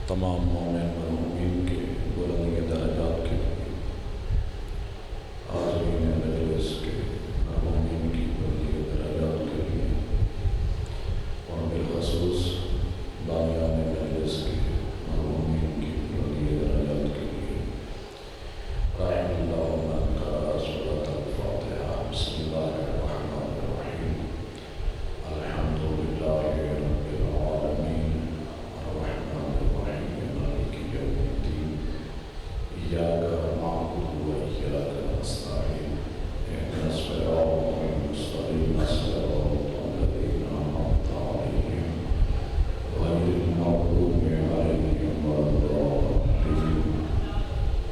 تمام مومن مرحومین کے بلند درجات کے لیے، حاضرین مجلس کے مرحومین کی بلند درجات کے لیے، اور بالخصوص بانیان مجلس کے مرحومین کی بلند درجات کے لیے، رحم اللہ من قرأ سورۃ الفاتحہ۔ بسم اللہ الرحمن الرحیم۔ الحمد للہ رب العالمین، الرحمن الرحیم، مالک یوم الدین، ایاک نعبد و ایاک نستعین، اهدنا الصراط المستقیم، صراط الذین انعمت علیہم غیر المغضوب علیہم ولا الضالین۔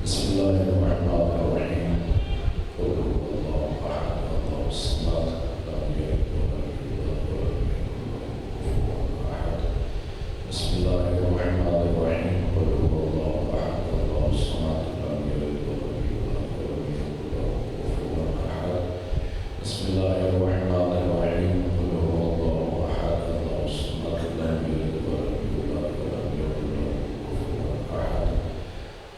بسم اللہ الرحمن الرحیم۔ قل هو اللہ احد اللہ الصمد لم یلد ولم یولد ولم یکن له کفوا احد۔ بسم اللہ الرحمن الرحیم۔ قل هو اللہ احد اللہ الصمد لم یلد ولم یولد ولم یکن له کفوا احد۔ بسم اللہ الرحمن الرحیم۔ قل هو اللہ احد اللہ الصمد لم یلد ولم یولد ولم یکن له کفوا احد۔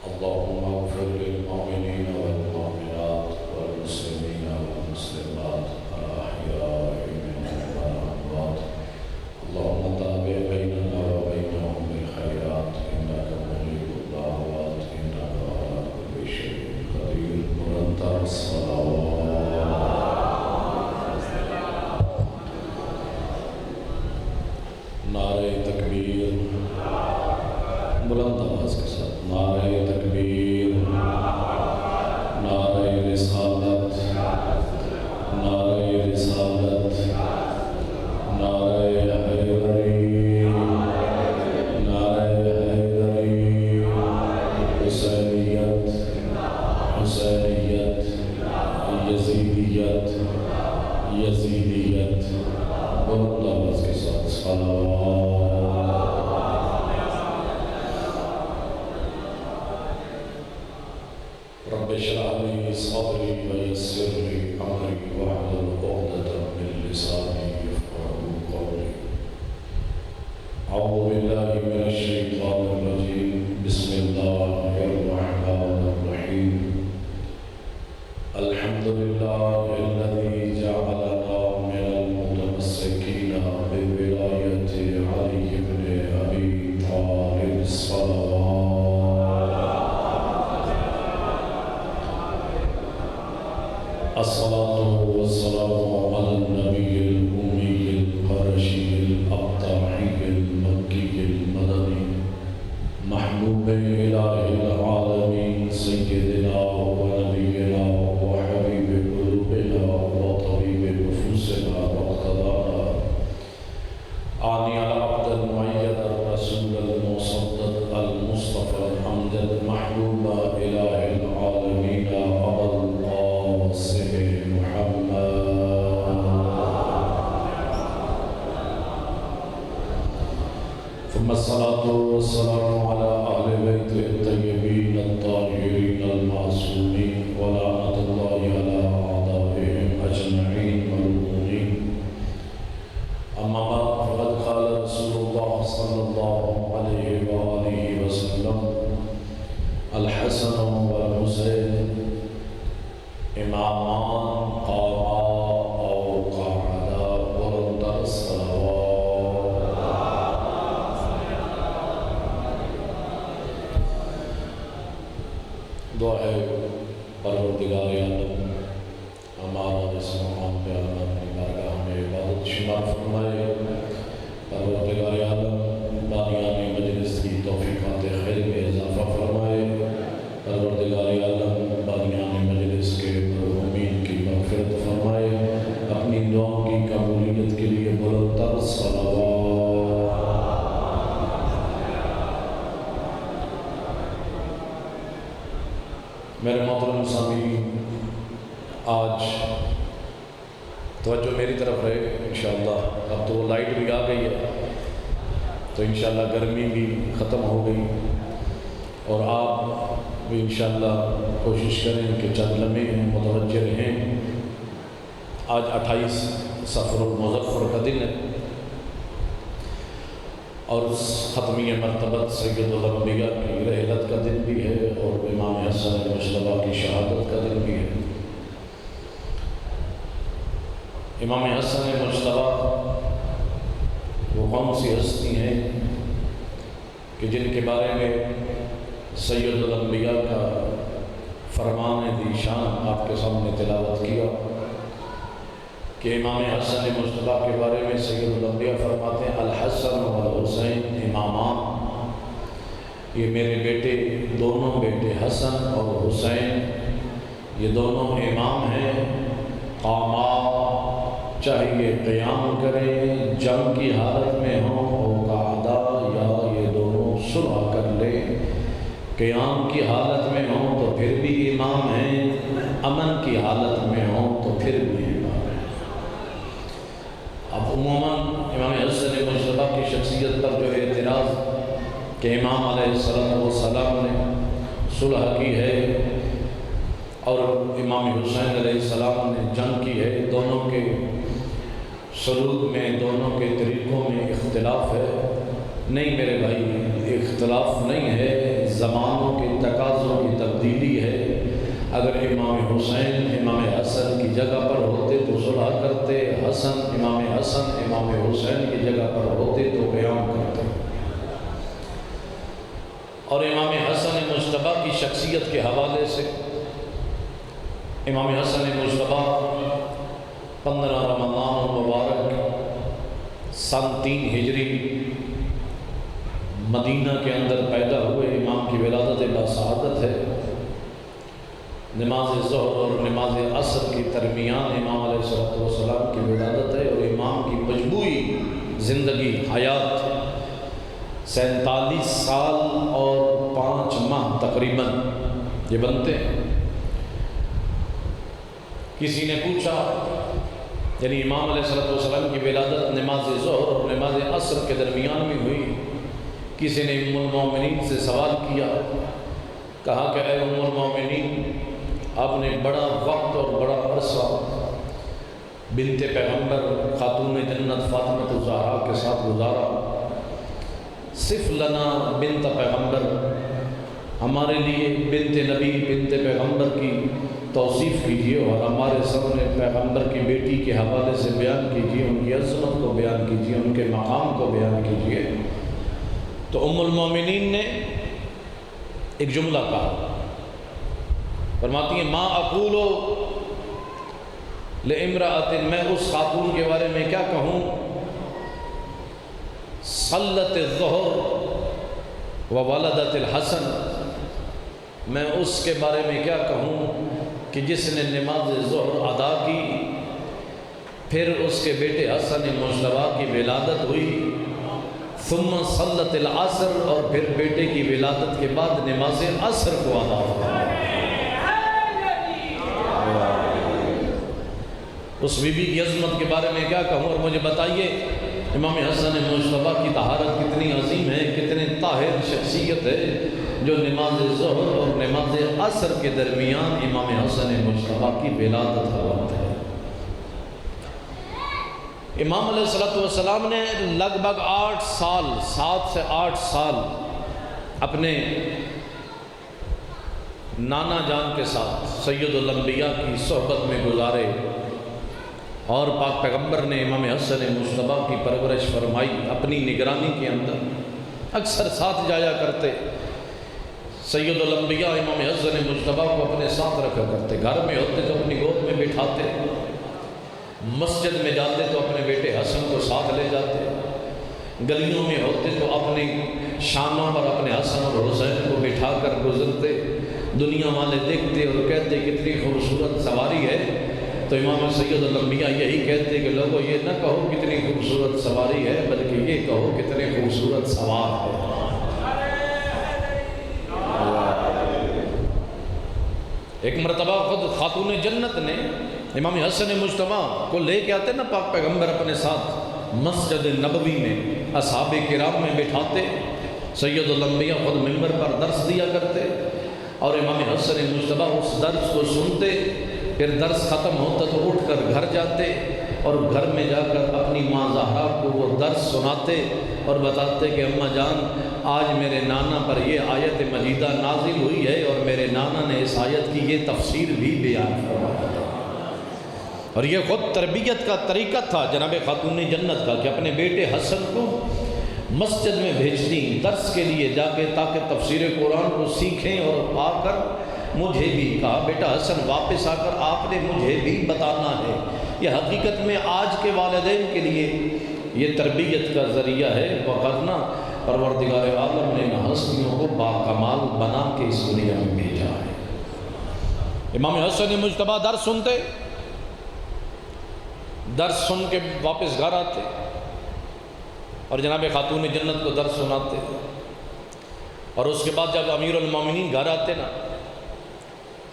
اللهم اغفر للمؤمنين والمؤمنات والمسلمين والمسلمات الأحياء منهم والأموات، اللهم تابع بيننا وبينهم بالخيرات إنك مجيب الدعوات إنك على كل شيء قدير۔ مرتب الصلوات۔ نعرہ تکبیر، بلند آواز کے ساتھ نعرہ تکبیر، نعرہ رسالت، نعرہ رسالت، نعرہ حیدری، نعرہ حیدری، حسینیت، حسینیت، یزیدیت، یزیدیت، بلند آواز کے ساتھ صلوات۔ رب اشرح لي صدري ويسر لي امري واحلل عقدة من لساني يفقهوا قولي۔ اعوذ بالله من الشيطان الرجيم، بسم الله الرحمن الرحيم۔ الحمد لله الذي جعلنا من المتمسكين بولاية علي بن ابي طالب الصلوات۔ الصلاة والسلام على النبي الأمي القرشي الأبطاحي المكي المدني محبوب إله العالمين سيدنا ونبينا وحبيب قلوبنا وطبيب نفوسنا واقتدانا، أعني العبد المؤيد الرسول المصدق المصطفى الأمجد محبوب إله العالمين أبا القاسم محمد، ثم الصلاة والسلام على أهل بيته الطيبين الطاهرين المعصومين، ولعنة الله على أعدائهم أجمعين ملعونين۔ أما بعد، فقد قال رسول الله صلى الله عليه وآله وسلم: الحسن والحسين امامان قاما او قعدا بلند الصلوات۔ دعا ہے پروردگار عالم ہمارا اس مقام پہ اللہ اپنی بارگاہ میں عبادت شمار فرمائے۔ پروردگار عالم بانیان مجلس کی توفیقات خیر میں اضافہ فرمائے۔ پروردگار عالم بانیان مجلس کے مرحومین کی مغفرت فرمائے۔ اپنی دعاؤں کی قبولیت کے لیے بلند تر صلوات۔ میرے محترم سامعین، آج توجہ میری طرف رہے انشاءاللہ۔ اب تو لائٹ بھی آ گئی ہے تو انشاءاللہ گرمی بھی ختم ہو گئی، اور آپ بھی انشاءاللہ کوشش کریں کہ چند لمحے متوجہ رہیں۔ آج 28 صفر المظفر کا دن ہے، اور ختمی مرتبت سید الانبیاء کی رحلت کا دن بھی ہے اور امام حسن مجتبیٰ کی شہادت کا دن بھی ہے۔ امام حسن مجتبیٰ وہ کون سی ہستی ہیں کہ جن کے بارے میں سید الانبیاء کا فرمان ذی شان آپ کے سامنے تلاوت کیا کہ امام حسن مجتبیٰ کے بارے میں سید الانبیاء فرماتے ہیں الحسن والحسین امامان، یہ میرے بیٹے دونوں بیٹے حسن اور حسین یہ دونوں امام ہیں، قاما چاہے یہ قیام کریں جنگ کی حالت میں ہوں اور قعدہ یا یہ دونوں صلح کر لیں، قیام کی حالت میں ہوں تو پھر بھی امام ہیں، امن کی حالت میں ہوں تو پھر بھی امام ہیں۔ اب عموماً امام حسن مجتبیٰ کی شخصیت پر جو اعتراض کہ امام علیہ السلام نے صلح کی ہے اور امام حسین علیہ السلام نے جنگ کی ہے، دونوں کے سلوک میں دونوں کے طریقوں میں اختلاف ہے۔ نہیں میرے بھائی، اختلاف نہیں ہے، زمانوں کے تقاضوں کی تبدیلی ہے۔ اگر امام حسین امام حسن کی جگہ پر ہوتے تو صلح کرتے، امام حسن امام حسین کی جگہ پر ہوتے تو قیام کرتے۔ اور امام حسن مجتبیٰ کی شخصیت کے حوالے سے امام حسن مجتبیٰ 15 رمضان المبارک سن 3 ہجری مدینہ کے اندر پیدا ہوئے۔ امام کی ولادت باسعادت ہے۔ نماز ظہر اور نماز عصر کی درمیان امام علیہ السلام کی ولادت ہے، اور امام کی مجموعی زندگی حیات 47 سال اور 5 ماہ تقریباً یہ بنتے ہیں۔ کسی نے پوچھا، یعنی امام علیہ السلام کی ولادت نماز ظہر اور نماز عصر کے درمیان میں ہوئی، کسی نے ام المومنین سے سوال کیا، کہا کہ اے ام المومنین، آپ نے بڑا وقت اور بڑا عرصہ بنت پیغمبر خاتون جنت فاطمہ الزہرا کے ساتھ گزارا، صف لنا بنت پیغمبر، ہمارے لیے بنت نبی بنت پیغمبر کی توصیف کیجیے اور ہمارے سامنے پیغمبر کی بیٹی کے حوالے سے بیان کیجیے، ان کی عظمت کو بیان کیجیے، ان کے مقام کو بیان کیجیے۔ تو ام المومنین نے ایک جملہ کہا، فرماتی ہیں ما اقول لامرأۃ، میں اس خاتون کے بارے میں کیا کہوں، صلت الظہر وولدت الحسن، میں اس کے بارے میں کیا کہوں کہ جس نے نماز ظہر ادا کی، پھر اس کے بیٹے حسن مجتبیٰ کی ولادت ہوئی، ثم صلت العصر، اور پھر بیٹے کی ولادت کے بعد نماز عصر کو ادا ہوا۔ اس بی بی کی عظمت کے بارے میں کیا کہوں، اور مجھے بتائیے امام حسن مجتبیٰ کی طہارت کتنی عظیم ہے، کتنے طاہر شخصیت ہے جو نماز ظہر اور نماز عصر کے درمیان امام حسن مجتبیٰ کی ولادت کا وقت ہے۔ امام علیہ السلام نے لگ بھگ 8 سال 7 سے 8 سال اپنے نانا جان کے ساتھ سید الانبیاء کی صحبت میں گزارے، اور پاک پیغمبر نے امام حسن مجتبیٰ کی پرورش فرمائی اپنی نگرانی کے اندر، اکثر ساتھ جایا کرتے۔ سید الانبیاء امام حسن مجتبیٰ کو اپنے ساتھ رکھا کرتے، گھر میں ہوتے تو اپنی گود میں بٹھاتے، مسجد میں جاتے تو اپنے بیٹے حسن کو ساتھ لے جاتے، گلیوں میں ہوتے تو اپنی شانوں پر اپنے حسن اور حسین کو بٹھا کر گزرتے، دنیا والے دیکھتے اور کہتے کتنی خوبصورت سواری ہے، تو امام سید الانبیاء یہی کہتے کہ لوگوں یہ نہ کہو کتنی خوبصورت سواری ہے، بلکہ یہ کہو کتنے خوبصورت سوار ہے۔ ایک مرتبہ خود خاتون جنت نے امام حسن مجتبیٰ کو لے کے آتے نا پاک پیغمبر اپنے ساتھ مسجد نبوی میں، اصحاب کرام میں بٹھاتے، سید الانبیاء خود منبر پر درس دیا کرتے، اور امام حسن مجتبیٰ اس درس کو سنتے، پھر درس ختم ہوتا تو اٹھ کر گھر جاتے، اور گھر میں جا کر اپنی ماں زہرا کو وہ درس سناتے اور بتاتے کہ اماں جان آج میرے نانا پر یہ آیت مجیدہ نازل ہوئی ہے اور میرے نانا نے اس آیت کی یہ تفسیر بھی بیان فرمایا۔ اور یہ خود تربیت کا طریقہ تھا جناب خاتون جنت کا کہ اپنے بیٹے حسن کو مسجد میں بھیجتی درس کے لیے جا کے تاکہ تفسیر قرآن کو سیکھیں، اور آ کر مجھے بھی کہا بیٹا حسن واپس آ کر آپ نے مجھے بھی بتانا ہے۔ یہ حقیقت میں آج کے والدین کے لیے یہ تربیت کا ذریعہ ہے، وقرنا پروردگار عالم نے ان ہستیوں کو باکمال بنا کے اس دنیا میں بھیجا ہے۔ امام حسن مجتبیٰ درس سنتے، درس سن کے واپس گھر آتے اور جناب خاتون جنت کو درس سناتے، اور اس کے بعد جب امیر المومنین گھر آتے نا،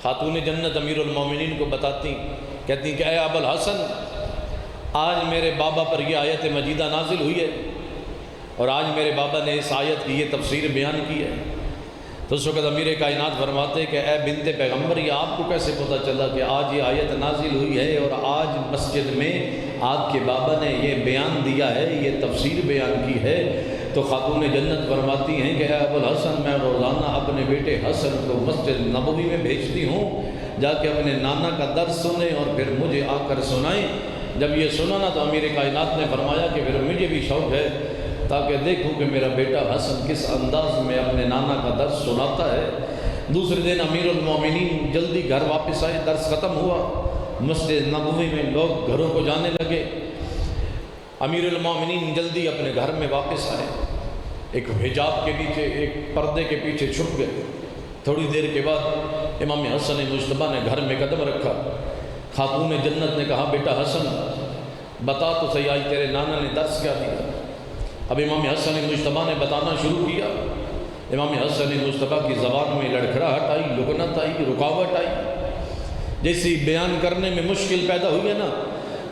خاتون جنت امیر المومنین کو بتاتی، کہتی کہ اے ابو الحسن آج میرے بابا پر یہ آیت مجیدہ نازل ہوئی ہے اور آج میرے بابا نے اس آیت کی یہ تفسیر بیان کی ہے۔ تو اس وقت امیر کائنات فرماتے کہ اے بنت پیغمبر یہ آپ کو کیسے پتہ چلا کہ آج یہ آیت نازل ہوئی ہے اور آج مسجد میں آپ کے بابا نے یہ بیان دیا ہے، یہ تفسیر بیان کی ہے؟ تو خاتون جنت فرماتی ہیں کہ اے ابو الحسن میں روزانہ اپنے بیٹے حسن کو مسجد نبوی میں بھیجتی ہوں جا کے اپنے نانا کا درس سنیں اور پھر مجھے آ کر سنائیں۔ جب یہ سنا نا تو امیر کائنات نے فرمایا کہ پھر مجھے بھی شوق ہے تاکہ دیکھوں کہ میرا بیٹا حسن کس انداز میں اپنے نانا کا درس سناتا ہے۔ دوسرے دن امیر المومنین جلدی گھر واپس آئے، درس ختم ہوا، مسجد نبوی میں لوگ گھروں کو جانے لگے، امیر المومنین جلدی اپنے گھر میں واپس آئے، ایک حجاب کے پیچھے ایک پردے کے پیچھے چھپ گئے۔ تھوڑی دیر کے بعد امام حسن مجتبیٰ نے گھر میں قدم رکھا، خاتون جنت نے کہا بیٹا حسن بتا تو صحیح آج تیرے نانا نے درس کیا دیا؟ اب امام حسن مجتبیٰ نے بتانا شروع کیا۔ امام حسن مجتبیٰ کی زبان میں لڑکھڑاہٹ آئی، لکنت آئی، رکاوٹ آئی، جیسی بیان کرنے میں مشکل پیدا ہوئی ہے نا،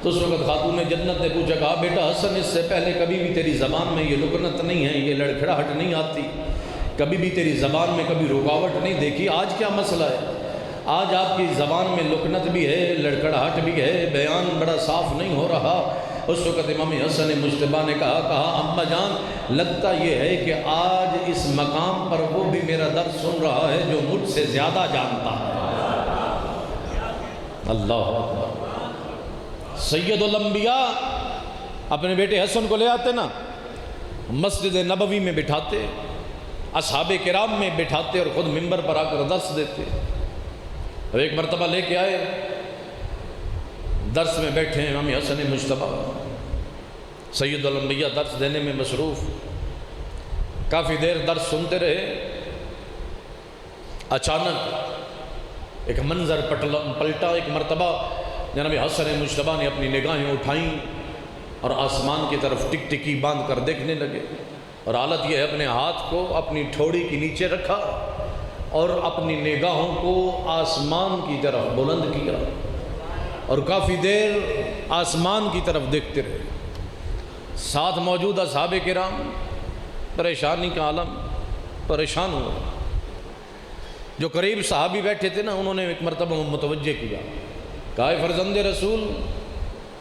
تو اس وقت خاتون جنت نے پوچھا، کہا بیٹا حسن اس سے پہلے کبھی بھی تیری زبان میں یہ لکنت نہیں ہے، یہ لڑکھڑاہٹ نہیں آتی، کبھی بھی تیری زبان میں کبھی رکاوٹ نہیں دیکھی، آج کیا مسئلہ ہے؟ آج آپ کی زبان میں لکنت بھی ہے، لڑکھڑاہٹ بھی ہے، بیان بڑا صاف نہیں ہو رہا۔ اس وقت امام حسن مجتبیٰ نے کہا اماں جان لگتا یہ ہے کہ آج اس مقام پر وہ بھی میرا درس سن رہا ہے جو مجھ سے زیادہ جانتا ہے۔ اللہ اکبر۔ سید الانبیاء اپنے بیٹے حسن کو لے آتے نا، مسجد نبوی میں بٹھاتے، اصحاب کرام میں بٹھاتے اور خود منبر پر آ کر درس دیتے۔ اور ایک مرتبہ لے کے آئے، درس میں بیٹھے ہیں امام حسن مجتبیٰ، سید الانبیاء درس دینے میں مصروف، کافی دیر درس سنتے رہے۔ اچانک ایک منظر پلٹا، ایک مرتبہ جناب حسن مجتبیٰ نے اپنی نگاہیں اٹھائیں اور آسمان کی طرف ٹک ٹکی باندھ کر دیکھنے لگے، اور حالت یہ ہے اپنے ہاتھ کو اپنی ٹھوڑی کے نیچے رکھا اور اپنی نگاہوں کو آسمان کی طرف بلند کیا اور کافی دیر آسمان کی طرف دیکھتے رہے۔ ساتھ موجود اصحاب کرام پریشانی کا عالم، پریشان ہوئے۔ جو قریب صحابی بیٹھے تھے نا، انہوں نے ایک مرتبہ متوجہ کیا، کہا اے فرزند رسول،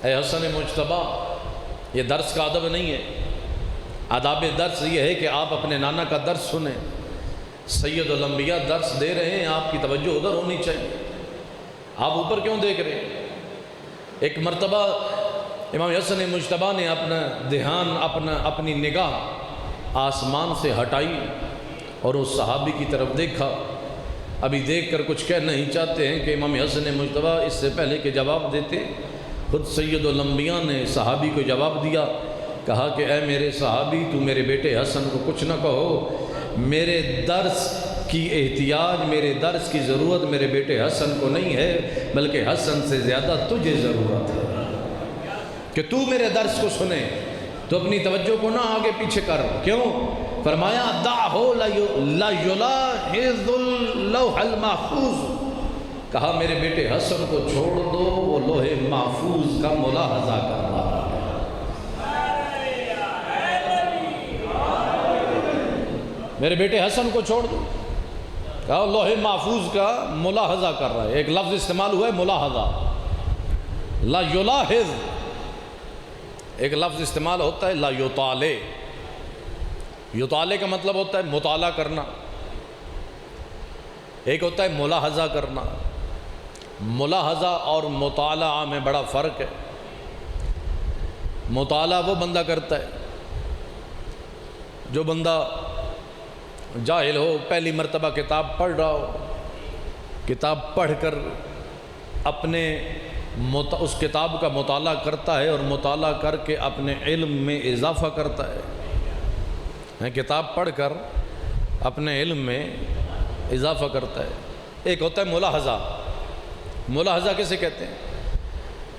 اے حسن مجتبیٰ، یہ درس کا ادب نہیں ہے، آداب درس یہ ہے کہ آپ اپنے نانا کا درس سنیں، سید الانبیاء درس دے رہے ہیں، آپ کی توجہ ادھر ہونی چاہیے، آپ اوپر کیوں دیکھ رہے ہیں؟ ایک مرتبہ امام حسن مجتبیٰ نے اپنا دھیان اپنی نگاہ آسمان سے ہٹائی اور اس صحابی کی طرف دیکھا۔ ابھی دیکھ کر کچھ کہہ نہیں چاہتے ہیں کہ امام حسن مجتبیٰ اس سے پہلے کہ جواب دیتے، خود سید الانبیاء نے صحابی کو جواب دیا، کہا کہ اے میرے صحابی، تو میرے بیٹے حسن کو کچھ نہ کہو، میرے درس کی احتیاج، میرے درس کی ضرورت میرے بیٹے حسن کو نہیں ہے، بلکہ حسن سے زیادہ تجھے ضرورت ہے کہ تو میرے درس کو سنے۔ تو اپنی توجہ کو نہ آگے پیچھے کر، کیوں؟ فرمایا دعہو لا یلاحظ اللوح المحفوظ، کہا میرے بیٹے حسن کو چھوڑ دو، وہ لوح محفوظ کا ملاحظہ کر رہا ہے۔ میرے بیٹے حسن کو چھوڑ دو، کہا لوح محفوظ کا ملاحظہ کر رہا ہے۔ ایک لفظ استعمال ہوا ہے ملاحظہ، لا یلاحظ، ایک لفظ استعمال ہوتا ہے لا یطالع، یطالع کا مطلب ہوتا ہے مطالعہ کرنا، ایک ہوتا ہے ملاحظہ کرنا۔ ملاحظہ اور مطالعہ میں بڑا فرق ہے۔ مطالعہ وہ بندہ کرتا ہے جو بندہ جاہل ہو، پہلی مرتبہ کتاب پڑھ رہا ہو، کتاب پڑھ کر اپنے اس کتاب کا مطالعہ کرتا ہے اور مطالعہ کر کے اپنے علم میں اضافہ کرتا ہے، کتاب پڑھ کر اپنے علم میں اضافہ کرتا ہے۔ ایک ہوتا ہے ملاحظہ۔ ملاحظہ کسے کہتے ہیں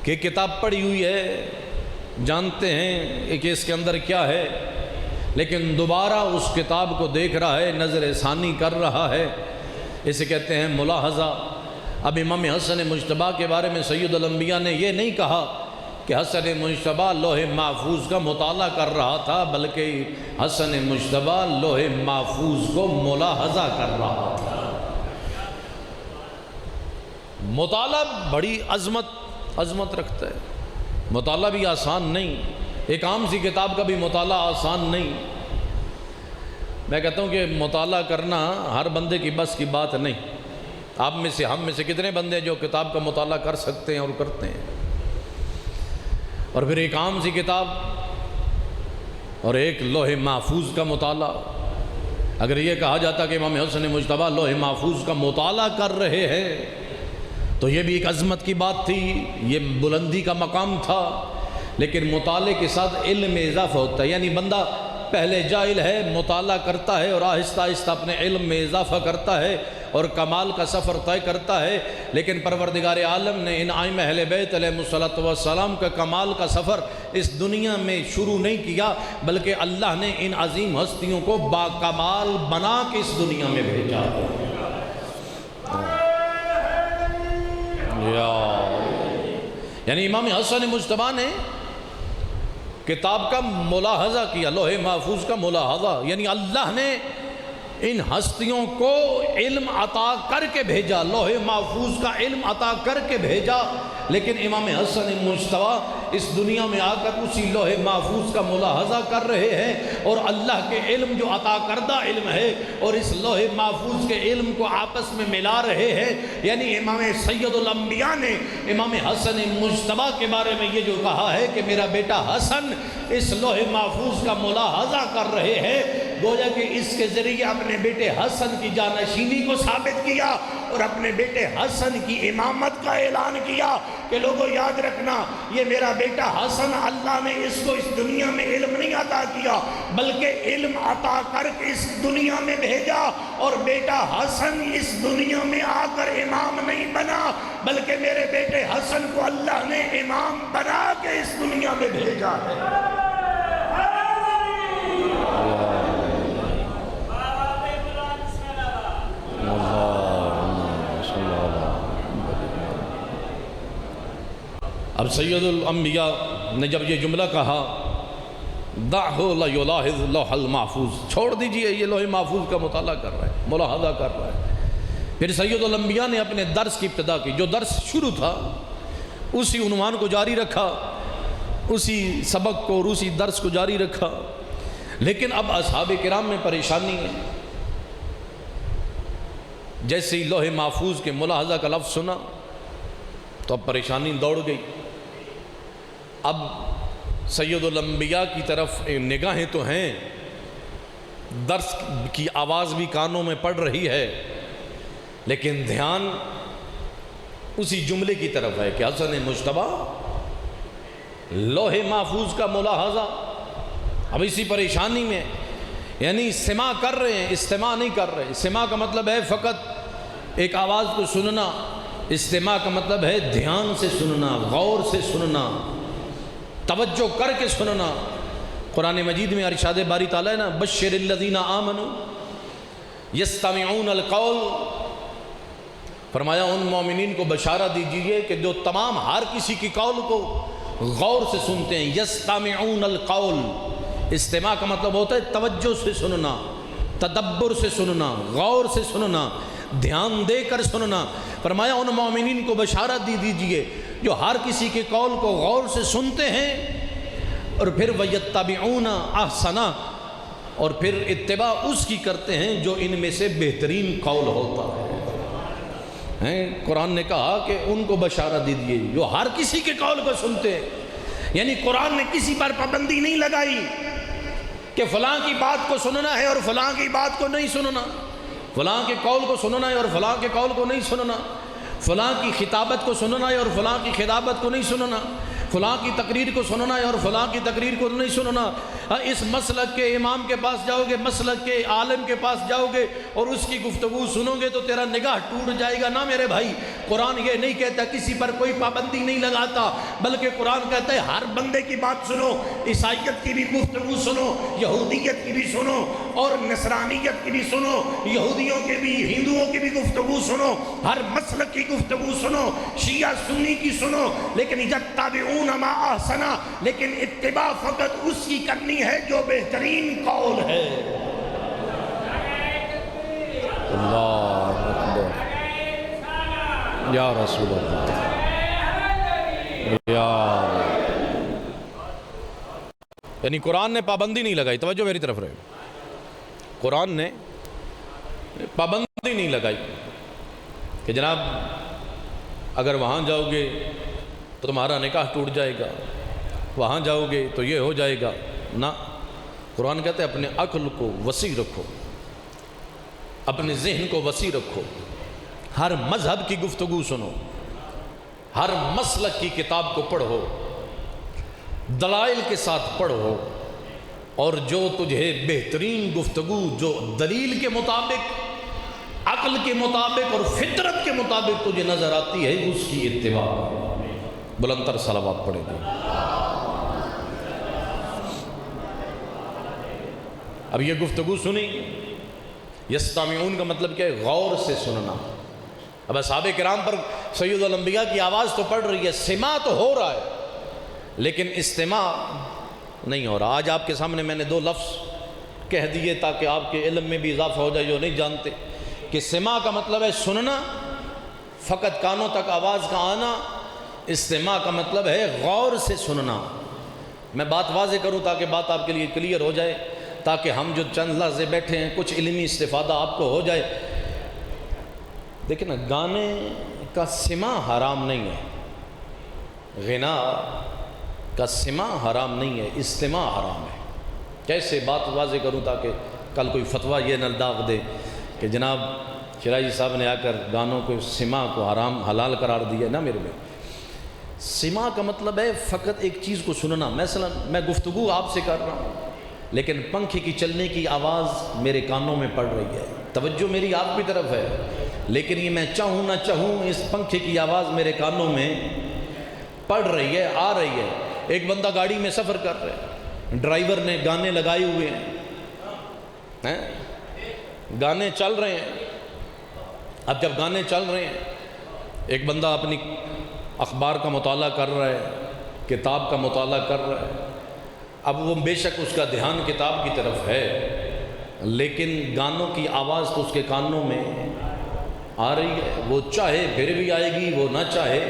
کہ کتاب پڑھی ہوئی ہے، جانتے ہیں کہ اس کے اندر کیا ہے، لیکن دوبارہ اس کتاب کو دیکھ رہا ہے، نظر ثانی کر رہا ہے، اسے کہتے ہیں ملاحظہ۔ اب امام حسن مجتبیٰ کے بارے میں سید الانبیاء نے یہ نہیں کہا کہ حسن مجتبیٰ لوح محفوظ کا مطالعہ کر رہا تھا، بلکہ حسن مجتبیٰ لوح محفوظ کو ملاحظہ کر رہا تھا۔ مطالعہ بڑی عظمت رکھتا ہے، مطالعہ بھی آسان نہیں، ایک عام سی کتاب کا بھی مطالعہ آسان نہیں۔ میں کہتا ہوں کہ مطالعہ کرنا ہر بندے کی بس کی بات نہیں۔ آپ میں سے، ہم میں سے کتنے بندے جو کتاب کا مطالعہ کر سکتے ہیں اور کرتے ہیں، اور پھر ایک عام سی کتاب اور ایک لوح محفوظ کا مطالعہ۔ اگر یہ کہا جاتا کہ امام حسن مجتبیٰ لوح محفوظ کا مطالعہ کر رہے ہیں تو یہ بھی ایک عظمت کی بات تھی، یہ بلندی کا مقام تھا۔ لیکن مطالعے کے ساتھ علم میں اضافہ ہوتا ہے، یعنی بندہ پہلے جاہل ہے، مطالعہ کرتا ہے اور آہستہ آہستہ اپنے علم میں اضافہ کرتا ہے اور کمال کا سفر طے کرتا ہے۔ لیکن پروردگار عالم نے ان ائمہ اہل بیت علیہ السلام کا کمال کا سفر اس دنیا میں شروع نہیں کیا، بلکہ اللہ نے ان عظیم ہستیوں کو باکمال بنا کے اس دنیا میں بھیجا۔ یعنی امام حسن مجتبیٰ نے کتاب کا ملاحظہ کیا، لوح محفوظ کا ملاحظہ، یعنی اللہ نے ان ہستیوں کو علم عطا کر کے بھیجا، لوح محفوظ کا علم عطا کر کے بھیجا۔ لیکن امام حسن مجتبیٰ اس دنیا میں آ کر اسی لوح محفوظ کا ملاحظہ کر رہے ہیں اور اللہ کے علم جو عطا کردہ علم ہے اور اس لوح محفوظ کے علم کو آپس میں ملا رہے ہیں۔ یعنی امام سید الانبیاء نے امام حسن مجتبیٰ کے بارے میں یہ جو کہا ہے کہ میرا بیٹا حسن اس لوح محفوظ کا ملاحظہ کر رہے ہیں، گویا کہ اس کے ذریعے اپنے بیٹے حسن کی جانشینی کو ثابت کیا اور اپنے بیٹے حسن کی امامت کا اعلان کیا کہ لوگوں یاد رکھنا، یہ میرا بیٹا حسن، اللہ نے اس کو اس دنیا میں علم نہیں عطا کیا بلکہ علم عطا کر کے اس دنیا میں بھیجا، اور بیٹا حسن اس دنیا میں آ کر امام نہیں بنا بلکہ میرے بیٹے حسن کو اللہ نے امام بنا کے اس دنیا میں بھیجا ہے۔ اب سید الانبیاء نے جب یہ جملہ کہا دعہ لا یلاحظ لوح المحفوظ، چھوڑ دیجئے یہ لوح محفوظ کا مطالعہ کر رہا ہے، ملاحظہ کر رہا ہے۔ پھر سید الانبیاء نے اپنے درس کی ابتدا کی، جو درس شروع تھا اسی عنوان کو جاری رکھا، اسی سبق کو اور اسی درس کو جاری رکھا۔ لیکن اب اصحاب کرام میں پریشانی ہے، جیسے ہی لوح محفوظ کے ملاحظہ کا لفظ سنا تو اب پریشانی دوڑ گئی۔ اب سید الانبیاء کی طرف نگاہیں تو ہیں، درس کی آواز بھی کانوں میں پڑ رہی ہے، لیکن دھیان اسی جملے کی طرف ہے کہ حسن مجتبیٰ لوح محفوظ کا ملاحظہ۔ اب اسی پریشانی میں، یعنی سماع کر رہے ہیں، استماع نہیں کر رہے۔ سماع کا مطلب ہے فقط ایک آواز کو سننا، استماع کا مطلب ہے دھیان سے سننا، غور سے سننا، توجہ کر کے سننا۔ قرآن مجید میں ارشاد باری تعالیٰ ہے نا، بشر الذین آمنوا یستمعون القول، فرمایا ان مومنین کو بشارت دیجیے کہ جو تمام ہر کسی کی قول کو غور سے سنتے ہیں۔ یستمعون القول، استماع کا مطلب ہوتا ہے توجہ سے سننا، تدبر سے سننا، غور سے سننا، دھیان دے کر سننا۔ فرمایا ان مومنین کو بشارت دی دیجئے جو ہر کسی کے قول کو غور سے سنتے ہیں اور پھر وَيَتَّبِعُونَ أَحْسَنَ، اور پھر اتباع اس کی کرتے ہیں جو ان میں سے بہترین قول ہوتا ہے۔ قرآن نے کہا کہ ان کو بشارت دیجیے جو ہر کسی کے قول کو سنتے ہیں، یعنی قرآن نے کسی پر پابندی نہیں لگائی کہ فلاں کی بات کو سننا ہے اور فلاں کی بات کو نہیں سننا، فلاں کے قول کو سننا ہے اور فلاں کے قول کو نہیں سننا، فلاں کی خطابت کو سننا ہے اور فلاں کی خطابت کو نہیں سننا، فلاں کی تقریر کو سننا ہے اور فلاں کی تقریر کو نہیں سننا۔ اس مسلک کے امام کے پاس جاؤ گے، مسلک کے عالم کے پاس جاؤ گے اور اس کی گفتگو سنو گے تو تیرا نگاہ ٹوٹ جائے گا۔ نہ میرے بھائی، قرآن یہ نہیں کہتا کسی پر کوئی پابندی نہیں لگاتا، بلکہ قرآن کہتا ہے ہر بندے کی بات سنو، عیسائیت کی بھی گفتگو سنو، یہودیت کی بھی سنو اور نصرانیت کی بھی سنو، یہودیوں کے بھی، ہندوؤں کی بھی گفتگو سنو، ہر مسلک کی گفتگو سنو، شیعہ سنی کی سنو، لیکن یتبعون ما احسن، لیکن اتباع فقط اس کی کرنی ہے جو بہترین قول ہے۔ اللہ اکبر، یا رسول اللہ، یا یعنی قرآن نے پابندی نہیں لگائی، توجہ میری طرف رہے، قرآن نے پابندی نہیں لگائی کہ جناب اگر وہاں جاؤ گے تو تمہارا نکاح ٹوٹ جائے گا، وہاں جاؤ گے تو یہ ہو جائے گا۔ نہ، قرآن کہتے ہیں اپنے عقل کو وسیع رکھو، اپنے ذہن کو وسیع رکھو، ہر مذہب کی گفتگو سنو، ہر مسلک کی کتاب کو پڑھو، دلائل کے ساتھ پڑھو، اور جو تجھے بہترین گفتگو جو دلیل کے مطابق، عقل کے مطابق اور فطرت کے مطابق تجھے نظر آتی ہے اس کی اتباع کرو۔ بلندر صلوات پڑھیں گے۔ اب یہ گفتگو سنی، یستمعون کا مطلب کیا ہے؟ غور سے سننا۔ اب اصحاب کرام پر سید الانبیاء کی آواز تو پڑ رہی ہے، سماع تو ہو رہا ہے لیکن استماع نہیں ہو رہا۔ آج آپ کے سامنے میں نے دو لفظ کہہ دیے تاکہ آپ کے علم میں بھی اضافہ ہو جائے جو نہیں جانتے، کہ سماع کا مطلب ہے سننا، فقط کانوں تک آواز کا آنا، استماع کا مطلب ہے غور سے سننا۔ میں بات واضح کروں تاکہ بات آپ کے لیے کلیئر ہو جائے، تاکہ ہم جو چند لحظے بیٹھے ہیں کچھ علمی استفادہ آپ کو ہو جائے۔ دیکھیں نا، گانے کا سماع حرام نہیں ہے، غنا کا سماع حرام نہیں ہے، استماع حرام ہے۔ کیسے بات واضح کروں تاکہ کل کوئی فتویٰ یہ نہ داغ دے کہ جناب شرائعی صاحب نے آ کر گانوں کو سماع کو حرام حلال قرار دیا۔ نہ میرے بھائی، سماع کا مطلب ہے فقط ایک چیز کو سننا۔ مثلا میں گفتگو آپ سے کر رہا ہوں لیکن پنکھے کی چلنے کی آواز میرے کانوں میں پڑ رہی ہے، توجہ میری آپ کی طرف ہے، لیکن یہ میں چاہوں نہ چاہوں اس پنکھے کی آواز میرے کانوں میں پڑ رہی ہے، آ رہی ہے۔ ایک بندہ گاڑی میں سفر کر رہا ہے، ڈرائیور نے گانے لگائے ہوئے ہیں، گانے چل رہے ہیں۔ اب جب گانے چل رہے ہیں، ایک بندہ اپنی اخبار کا مطالعہ کر رہا ہے، کتاب کا مطالعہ کر رہا ہے، اب وہ بے شک اس کا دھیان کتاب کی طرف ہے لیکن گانوں کی آواز تو اس کے کانوں میں آ رہی ہے، وہ چاہے پھر بھی آئے گی، وہ نہ چاہے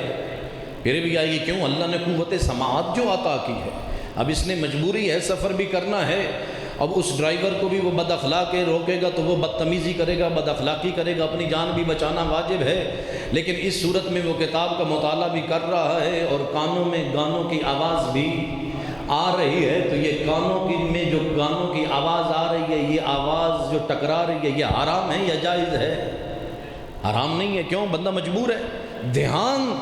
پھر بھی آئے گی۔ کیوں؟ اللہ نے قوت سماعت جو عطا کی ہے، اب اس نے مجبوری ہے، سفر بھی کرنا ہے، اب اس ڈرائیور کو بھی وہ بد اخلاق روکے گا تو وہ بدتمیزی کرے گا، بد اخلاقی کرے گا، اپنی جان بھی بچانا واجب ہے، لیکن اس صورت میں وہ کتاب کا مطالعہ بھی کر رہا ہے اور کانوں میں گانوں کی آواز بھی آ رہی ہے۔ تو یہ کانوں کی میں جو گانوں کی آواز آ رہی ہے، یہ آواز جو ٹکرا رہی ہے، یہ حرام ہے یا جائز ہے؟ حرام نہیں ہے۔ کیوں؟ بندہ مجبور ہے، دھیان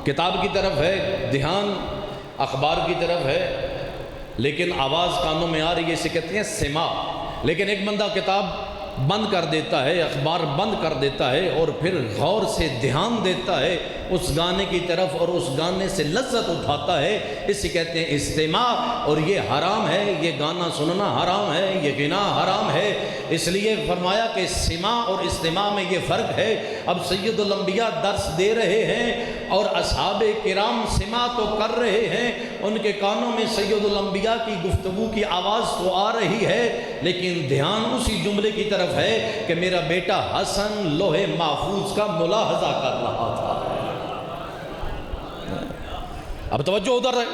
کتاب کی طرف ہے، دھیان اخبار کی طرف ہے، لیکن آواز کانوں میں آ رہی ہے، اسے کہتے ہیں سماع۔ لیکن ایک بندہ کتاب بند کر دیتا ہے، اخبار بند کر دیتا ہے اور پھر غور سے دھیان دیتا ہے اس گانے کی طرف اور اس گانے سے لذت اٹھاتا ہے، اسے کہتے ہیں استماع، اور یہ حرام ہے، یہ گانا سننا حرام ہے، یہ غنا حرام ہے۔ اس لیے فرمایا کہ سماع اور استماع میں یہ فرق ہے۔ اب سید الانبیاء درس دے رہے ہیں اور اصحاب کرام سماع تو کر رہے ہیں، ان کے کانوں میں سید الانبیاء کی گفتگو کی آواز تو آ رہی ہے لیکن دھیان اسی جملے کی طرف ہے کہ میرا بیٹا حسن لوح محفوظ کا ملاحظہ کر رہا تھا۔ اب توجہ ادھر ہے،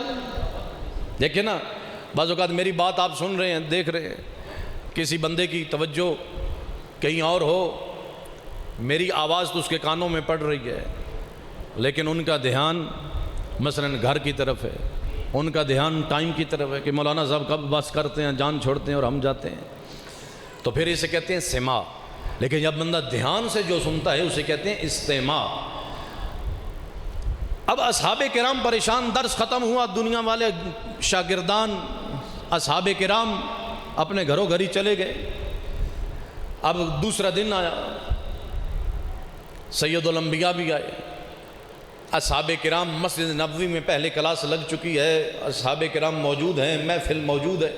دیکھیں نا، بعض اوقات میری بات آپ سن رہے ہیں، دیکھ رہے ہیں، کسی بندے کی توجہ کہیں اور ہو، میری آواز تو اس کے کانوں میں پڑ رہی ہے، لیکن ان کا دھیان مثلا گھر کی طرف ہے، ان کا دھیان ٹائم کی طرف ہے کہ مولانا صاحب کب بس کرتے ہیں، جان چھوڑتے ہیں اور ہم جاتے ہیں، تو پھر اسے کہتے ہیں سماع۔ لیکن جب بندہ دھیان سے جو سنتا ہے اسے کہتے ہیں استماع۔ اب اصحاب کرام پریشان، درس ختم ہوا، دنیا والے شاگردان اصحاب کرام اپنے گھروں گھر ہی چلے گئے۔ اب دوسرا دن آیا، سید الانبیاء بھی آئے، اصحاب کرام مسجد نبوی میں پہلے کلاس لگ چکی ہے، اصحاب کرام موجود ہیں، محفل موجود ہے۔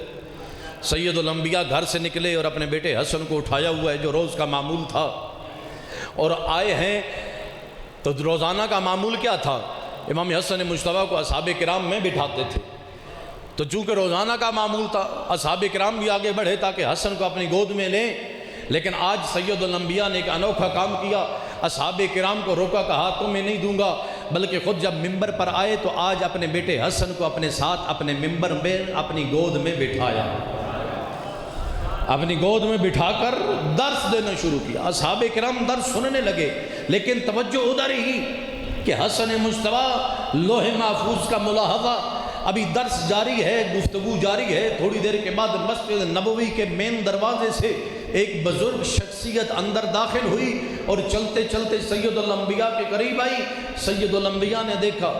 سید الانبیاء گھر سے نکلے اور اپنے بیٹے حسن کو اٹھایا ہوا ہے جو روز کا معمول تھا، اور آئے ہیں تو روزانہ کا معمول کیا تھا؟ امام حسن مجتبیٰ کو اصحاب کرام میں بٹھاتے تھے، تو چونکہ روزانہ کا معمول تھا اصحاب کرام بھی آگے بڑھے تاکہ حسن کو اپنی گود میں لیں۔ لیکن آج سید الانبیاء نے ایک انوکھا کام کیا، اصحاب کرام کو روکا، کہا تمہیں نہیں دوں گا، بلکہ خود جب ممبر پر آئے تو آج اپنے بیٹے حسن کو اپنے ساتھ اپنے ممبر میں اپنی گود میں بٹھایا، اپنی گود میں بٹھا کر درس دینا شروع کیا۔ اصحاب کرام درس سننے لگے، لیکن توجہ ادھر ہی کہ حسن مجتبیٰ لوح محفوظ کا ملاحظہ، ابھی درس جاری ہے، گفتگو جاری ہے۔ تھوڑی دیر کے بعد مسجد نبوی کے مین دروازے سے ایک بزرگ شخصیت اندر داخل ہوئی اور چلتے چلتے سید الانبیاء کے قریب آئی۔ سید الانبیاء نے دیکھا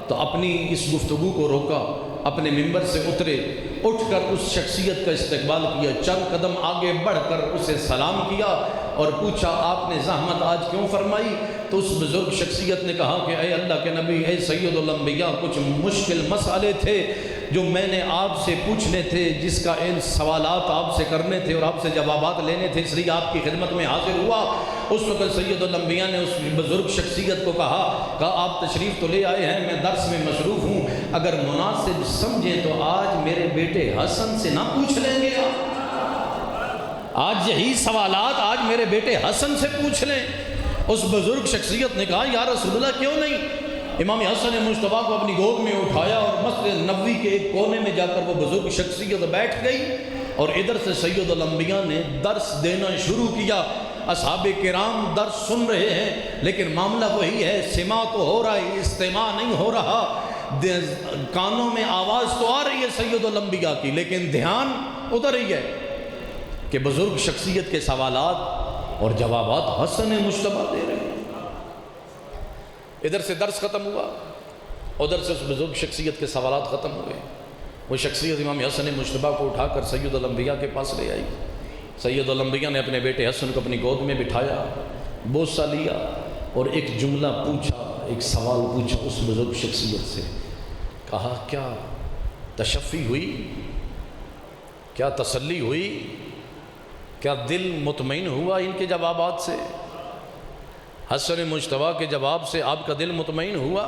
تو اپنی اس گفتگو کو روکا، اپنے ممبر سے اترے، اٹھ کر اس شخصیت کا استقبال کیا، چند قدم آگے بڑھ کر اسے سلام کیا اور پوچھا آپ نے زحمت آج کیوں فرمائی؟ تو اس بزرگ شخصیت نے کہا کہ اے اللہ کے نبی، اے سید الانبیاء، کچھ مشکل مسئلے تھے جو میں نے آپ سے پوچھنے تھے، جس کا ان سوالات آپ سے کرنے تھے اور آپ سے جوابات لینے تھے، اس لیے آپ کی خدمت میں حاضر ہوا۔ اس وقت سید الانبیاء نے اس بزرگ شخصیت کو کہا آپ تشریف تو لے آئے ہیں، میں درس میں مصروف ہوں، اگر مناسب سمجھیں تو آج میرے بیٹے حسن سے نہ پوچھ لیں گے آپ؟ آج یہی سوالات آج میرے بیٹے حسن سے پوچھ لیں۔ اس بزرگ شخصیت نے کہا یا رسول اللہ کیوں نہیں؟ امام حسن مجتبیٰ کو اپنی گود میں اٹھایا اور مسجد نبوی کے ایک کونے میں جا کر وہ بزرگ شخصیت بیٹھ گئی، اور ادھر سے سید الانبیاء نے درس دینا شروع کیا۔ اصحاب کرام درس سن رہے ہیں، لیکن معاملہ وہی ہے، سماع تو ہو رہا ہے، استماع نہیں ہو رہا۔ کانوں میں آواز تو آ رہی ہے سید الانبیاء کی، لیکن دھیان ادھر ہی ہے کہ بزرگ شخصیت کے سوالات اور جوابات حسن مجتبیٰ دے رہے ہیں۔ ادھر سے درس ختم ہوا، ادھر سے اس بزرگ شخصیت کے سوالات ختم ہوئے۔ وہ شخصیت امام حسن مجتبیٰ کو اٹھا کر سید الانبیاء کے پاس لے آئی۔ سید الانبیاء نے اپنے بیٹے حسن کو اپنی گود میں بٹھایا، بوسہ لیا اور ایک جملہ پوچھا، ایک سوال پوچھا اس بزرگ شخصیت سے۔ کہا کیا تشفی ہوئی؟ کیا تسلی ہوئی؟ کیا دل مطمئن ہوا ان کے جوابات سے؟ حسن مجتبیٰ کے جواب سے آپ کا دل مطمئن ہوا؟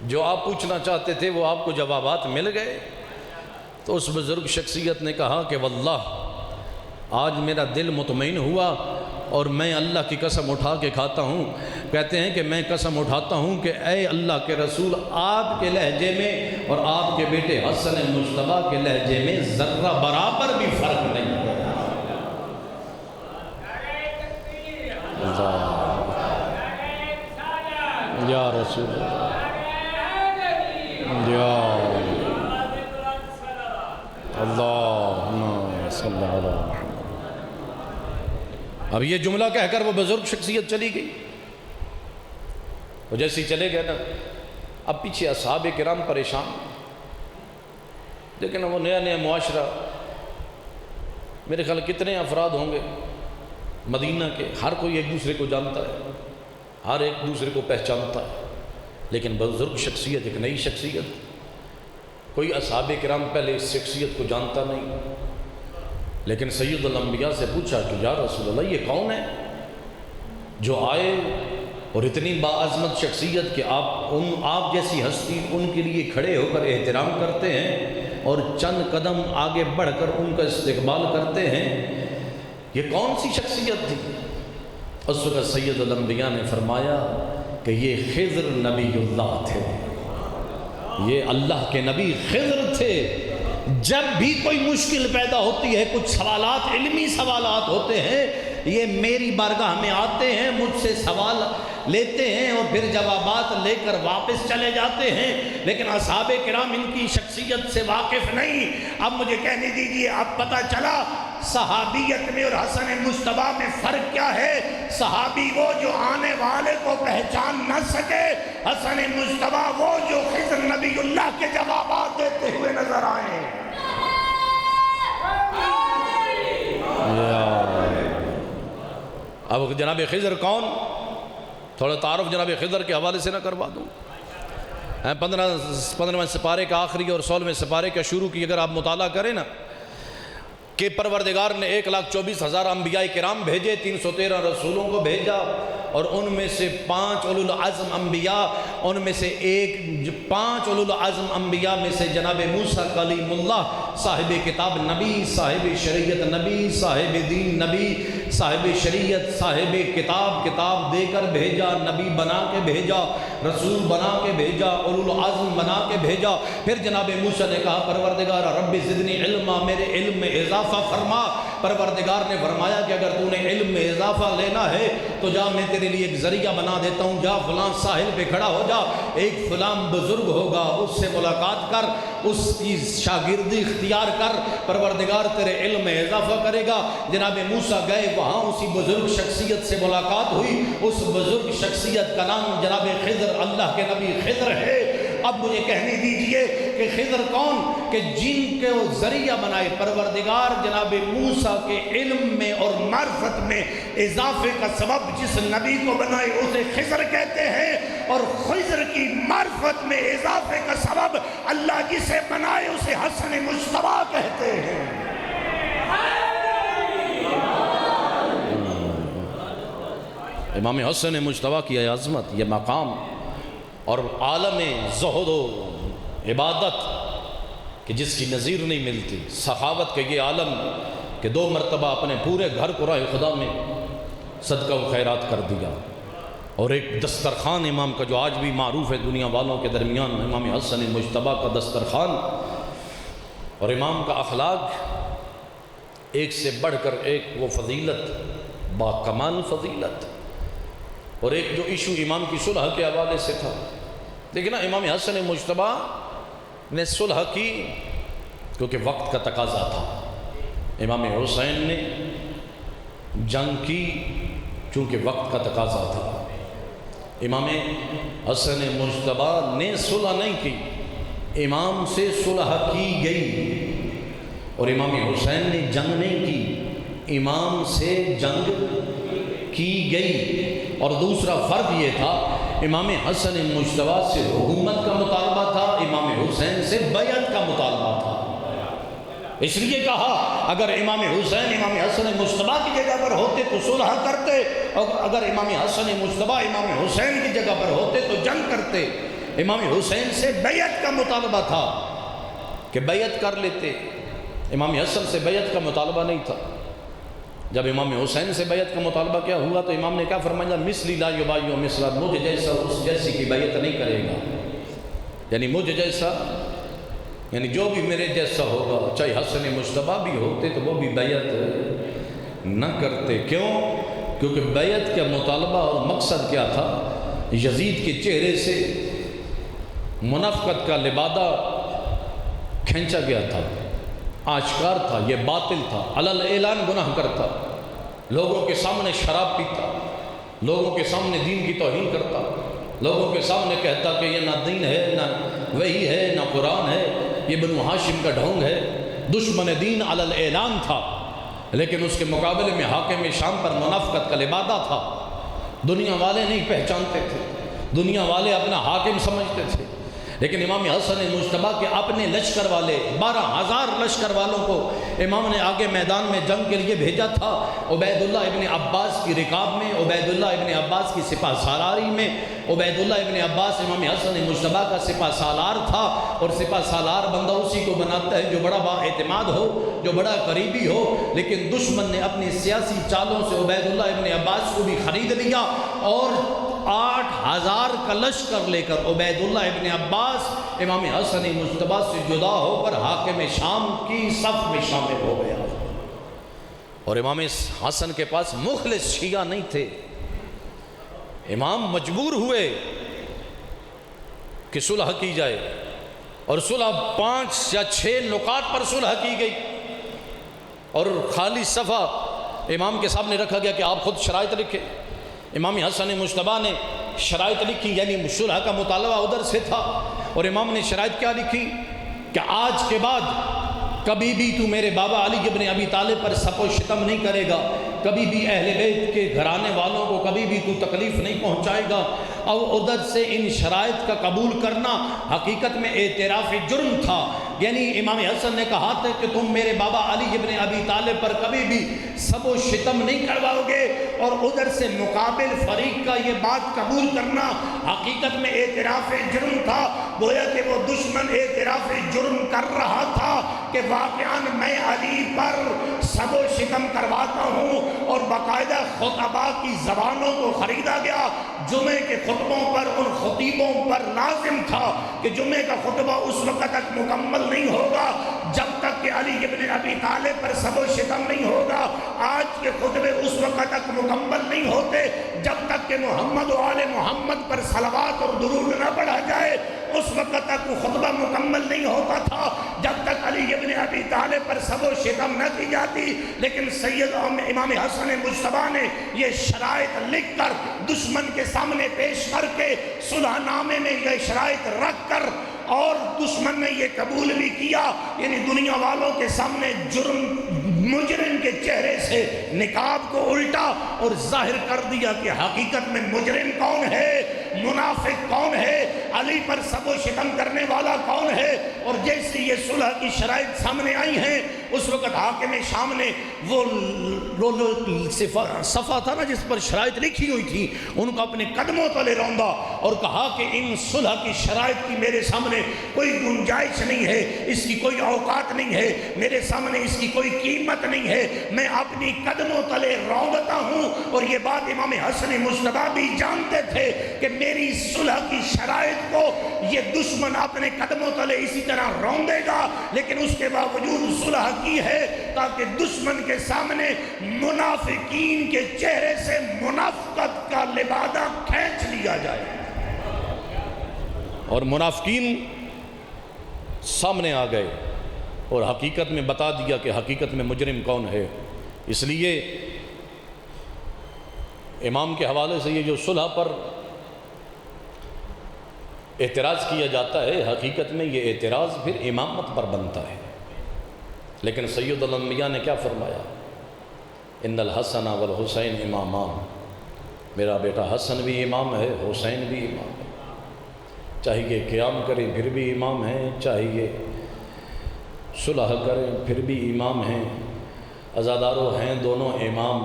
جو آپ پوچھنا چاہتے تھے وہ آپ کو جوابات مل گئے؟ تو اس بزرگ شخصیت نے کہا کہ واللہ آج میرا دل مطمئن ہوا، اور میں اللہ کی قسم اٹھا کے کھاتا ہوں، کہتے ہیں کہ میں قسم اٹھاتا ہوں کہ اے اللہ کے رسول، آپ کے لہجے میں اور آپ کے بیٹے حسن مجتبیٰ کے لہجے میں ذرہ برابر بھی فرق نہیں ہے۔ یا رسول اللہ، یا اللہم صلی اللہ علیہ وسلم۔ اب یہ جملہ کہہ کر وہ بزرگ شخصیت چلی گئی، وہ جیسے چلے گئے نا، اب پیچھے اصحاب کرام پریشان، لیکن وہ نیا نیا معاشرہ، میرے خیال کتنے افراد ہوں گے مدینہ کے، ہر کوئی ایک دوسرے کو جانتا ہے، ہر ایک دوسرے کو پہچانتا ہے، لیکن بزرگ شخصیت ایک نئی شخصیت، کوئی اصحاب کرام پہلے اس شخصیت کو جانتا نہیں۔ لیکن سید الانبیاء سے پوچھا کہ یا رسول اللہ یہ کون ہے جو آئے اور اتنی باعظمت شخصیت کہ آپ جیسی ہستی ان کے لیے کھڑے ہو کر احترام کرتے ہیں اور چند قدم آگے بڑھ کر ان کا استقبال کرتے ہیں، یہ کون سی شخصیت تھی؟ اس وقت سید الانبیاء نے فرمایا کہ یہ خضر نبی اللہ تھے، یہ اللہ کے نبی خضر تھے، جب بھی کوئی مشکل پیدا ہوتی ہے، کچھ سوالات، علمی سوالات ہوتے ہیں، یہ میری بارگاہ میں آتے ہیں، مجھ سے سوال لیتے ہیں اور پھر جوابات لے کر واپس چلے جاتے ہیں، لیکن اصحاب کرام ان کی شخصیت سے واقف نہیں۔ اب مجھے کہنے دیجئے، اب پتہ چلا صحابیت میں اور حسن مجتبیٰ میں فرق کیا ہے۔ صحابی وہ جو آنے والے کو پہچان نہ سکے، حسن مجتبیٰ وہ جو خضر نبی اللہ کے جوابات دیتے ہوئے نظر آئے۔ اب جناب خضر کون؟ تھوڑا تعارف جناب خضر کے حوالے سے نہ کروا دوں۔ 15ویں سپارے کا آخری اور 16ویں سپارے کا شروع کی اگر آپ مطالعہ کریں نا، کہ پروردگار نے 1,24,000 انبیاء کرام بھیجے، 313 رسولوں کو بھیجا، اور ان میں سے 5 اولو العزم انبیاء، ان میں سے 5 اولو العزم انبیاء میں سے جناب موسیٰ کلیم اللہ، صاحب کتاب نبی، صاحب شریعت نبی، صاحب دین نبی، صاحب شریعت، صاحب کتاب دے کر بھیجا، نبی بنا کے بھیجا، رسول بنا کے بھیجا، اولو العزم بنا کے بھیجا۔ پھر جناب موسیٰ نے کہا پروردگار رب زدنی علما، میرے علم میں اضافہ فرما۔ پروردگار نے فرمایا کہ اگر تو نے علم میں اضافہ لینا ہے تو جا، میں تیرے لیے ایک ذریعہ بنا دیتا ہوں، جا فلاں ساحل پہ کھڑا ہو جا، ایک فلاں بزرگ ہوگا، اس سے ملاقات کر، اس کی شاگردی اختیار کر، پروردگار تیرے علم میں اضافہ کرے گا۔ جناب موسیٰ گئے، وہاں اسی بزرگ شخصیت سے ملاقات ہوئی، اس بزرگ شخصیت کا نام جناب خضر، اللہ کے نبی خضر ہے۔ اب مجھے کہنے دیجئے کہ خضر کون؟ کہ جن کے وہ ذریعہ بنائے پروردگار جناب موسیٰ کے علم میں اور معرفت میں اضافے کا سبب جس نبی کو بنائے اسے خضر کہتے ہیں، اور خضر کی معرفت میں اضافے کا سبب اللہ جسے بنائے اسے حسن مجتبیٰ کہتے ہیں۔ امام حسن مجتبیٰ کی عظمت، یہ مقام اور عالم زہد و عبادت کہ جس کی نظیر نہیں ملتی، سخاوت کے یہ عالم کہ 2 مرتبہ اپنے پورے گھر کو راہ خدا میں صدقہ و خیرات کر دیا، اور ایک دسترخوان امام کا جو آج بھی معروف ہے دنیا والوں کے درمیان، امام حسن مجتبیٰ کا دسترخوان، اور امام کا اخلاق ایک سے بڑھ کر ایک، وہ فضیلت، با کمال فضیلت، اور ایک جو ایشو امام کی صلح کے حوالے سے تھا۔ لیکن امام حسن مجتبیٰ نے صلح کی کیونکہ وقت کا تقاضا تھا، امام حسین نے جنگ کی چونکہ وقت کا تقاضا تھا۔ امام حسن مجتبیٰ نے صلح نہیں کی، امام سے صلح کی گئی، اور امام حسین نے جنگ نہیں کی، امام سے جنگ کی گئی۔ اور دوسرا فرق یہ تھا، امام حسن مجتبیٰ سے حکومت کا مطالبہ تھا، امام حسین سے بیعت کا مطالبہ تھا۔ اس لیے کہا اگر امام حسین امام حسن مجتبیٰ کی جگہ پر ہوتے تو صلح کرتے، اور اگر امام حسن مجتبیٰ امام حسین کی جگہ پر ہوتے تو جنگ کرتے۔ امام حسین سے بیعت کا مطالبہ تھا کہ بیعت کر لیتے، امام حسن سے بیعت کا مطالبہ نہیں تھا۔ جب امام حسین سے بیعت کا مطالبہ کیا ہوا تو امام نے کیا فرمایا، مثلی لا یبایع مثلا، مجھ جیسا اس جیسی کی بیعت نہیں کرے گا، یعنی مجھ جیسا، یعنی جو بھی میرے جیسا ہوگا، چاہے حسن مجتبیٰ بھی ہوتے تو وہ بھی بیعت نہ کرتے۔ کیوں؟ کیونکہ بیعت کا مطالبہ اور مقصد کیا تھا، یزید کے چہرے سے منافقت کا لبادہ کھینچا گیا تھا، آشکار تھا، یہ باطل تھا، علل اعلان گناہ کرتا، لوگوں کے سامنے شراب پیتا، لوگوں کے سامنے دین کی توہین کرتا، لوگوں کے سامنے کہتا کہ یہ نہ دین ہے، نہ وحی ہے، نہ قرآن ہے، یہ بنو ہاشم کا ڈھونگ ہے، دشمن دین علل اعلان تھا۔ لیکن اس کے مقابلے میں حاکم شام پر منافقت کا لبادہ تھا، دنیا والے نہیں پہچانتے تھے، دنیا والے اپنا حاکم سمجھتے تھے۔ لیکن امام حسن مجتبیٰ کے اپنے لشکر والے 12,000 لشکر والوں کو امام نے آگے میدان میں جنگ کے لیے بھیجا تھا، عبید اللہ ابن عباس کی رکاب میں، عبید اللہ ابن عباس کی سپہ سالاری میں۔ عبید اللہ ابن عباس امام حسن مجتبیٰ کا سپہ سالار تھا، اور سپہ سالار بندہ اسی کو بناتا ہے جو بڑا با اعتماد ہو، جو بڑا قریبی ہو۔ لیکن دشمن نے اپنی سیاسی چالوں سے عبید اللہ ابن عباس کو بھی خرید لیا، اور 8,000 کا لشکر لے کر عبید اللہ ابن عباس امام حسن مجتبی سے جدا ہو کر حاکم شام کی صف میں شامل ہو گیا۔ اور امام حسن کے پاس مخلص شیعہ نہیں تھے، امام مجبور ہوئے کہ صلح کی جائے، اور صلح 5 یا 6 نکات پر صلح کی گئی، اور خالی صفحہ امام کے سامنے رکھا گیا کہ آپ خود شرائط لکھیں۔ امام حسن مجتبی نے شرائط لکھی، یعنی صلح کا مطالبہ ادھر سے تھا، اور امام نے شرائط کیا لکھی کہ آج کے بعد کبھی بھی تو میرے بابا علی ابن ابی طالب پر سب و شتم نہیں کرے گا، کبھی بھی اہل بیت کے گھرانے والوں کو کبھی بھی تو تکلیف نہیں پہنچائے گا۔ اور ادھر سے ان شرائط کا قبول کرنا حقیقت میں اعتراف جرم تھا، یعنی امام حسن نے کہا تھا کہ تم میرے بابا علی ابن ابی طالب پر کبھی بھی سب و شتم نہیں کرواؤ گے، اور ادھر سے مقابل فریق کا یہ بات قبول کرنا حقیقت میں اعتراف جرم تھا۔ گویا کہ وہ دشمن اعتراف جرم کر رہا تھا کہ واقعاً میں علی پر سب و شتم کرواتا ہوں، اور باقاعدہ خطباء کی زبانوں کو خریدا گیا۔ جمعے کے خطبوں پر ان خطیبوں پر لازم تھا کہ جمعے کا خطبہ اس وقت تک مکمل نہیں ہوگا جب تک کہ علی ابن ابی طالب پر سب و شتم نہیں ہوگا۔ آج کے خطبے اس وقت تک مکمل نہیں ہوتے جب تک کہ محمد و آل محمد پر صلوات اور درود نہ پڑھا جائے، اس وقت تک وہ خطبہ مکمل نہیں ہوتا تھا جب تک علی ابن ابی طالب پر سب و شتم نہ کی جاتی۔ لیکن سید امام حسن مجتبی نے یہ شرائط لکھ کر دشمن کے سامنے پیش کر کے صلح نامے میں یہ شرائط رکھ کر، اور دشمن نے یہ قبول بھی کیا، یعنی دنیا والوں کے سامنے مجرم کے چہرے سے نقاب کو الٹا اور ظاہر کر دیا کہ حقیقت میں مجرم کون ہے، منافق کون ہے، علی پر سب و شتم کرنے والا کون ہے۔ اور جیسے یہ صلح کی شرائط سامنے آئی ہیں، اس وقت حاکم شام نے وہ صفحہ تھا نا جس پر شرائط لکھی ہوئی تھی، ان کو اپنے قدموں تلے روندا اور کہا کہ ان صلح کی شرائط کی میرے سامنے کوئی گنجائش نہیں ہے، اس کی کوئی اوقات نہیں ہے، میرے سامنے اس کی کوئی قیمت نہیں ہے، میں اپنی قدموں تلے روندتا ہوں۔ اور یہ بات امام حسن مجتبی بھی جانتے تھے کہ میری صلح کی شرائط کو یہ دشمن اپنے قدموں تلے اسی طرح روندے گا، لیکن اس کے باوجود صلح کی ہے تاکہ دشمن کے سامنے منافقین کے چہرے سے منافقت کا لبادہ کھینچ لیا جائے۔ اور منافقین سامنے آ گئے اور حقیقت میں بتا دیا کہ حقیقت میں مجرم کون ہے۔ اس لیے امام کے حوالے سے یہ جو صلح پر اعتراض کیا جاتا ہے، حقیقت میں یہ اعتراض پھر امامت پر بنتا ہے۔ لیکن سید الانبیاء نے کیا فرمایا؟ ان الحسن والحسین امامان، میرا بیٹا حسن بھی امام ہے، حسین بھی امام ہے، چاہیے قیام کریں پھر بھی امام ہیں، چاہیے صلح کریں پھر بھی امام ہیں، عزاداروں ہیں دونوں امام،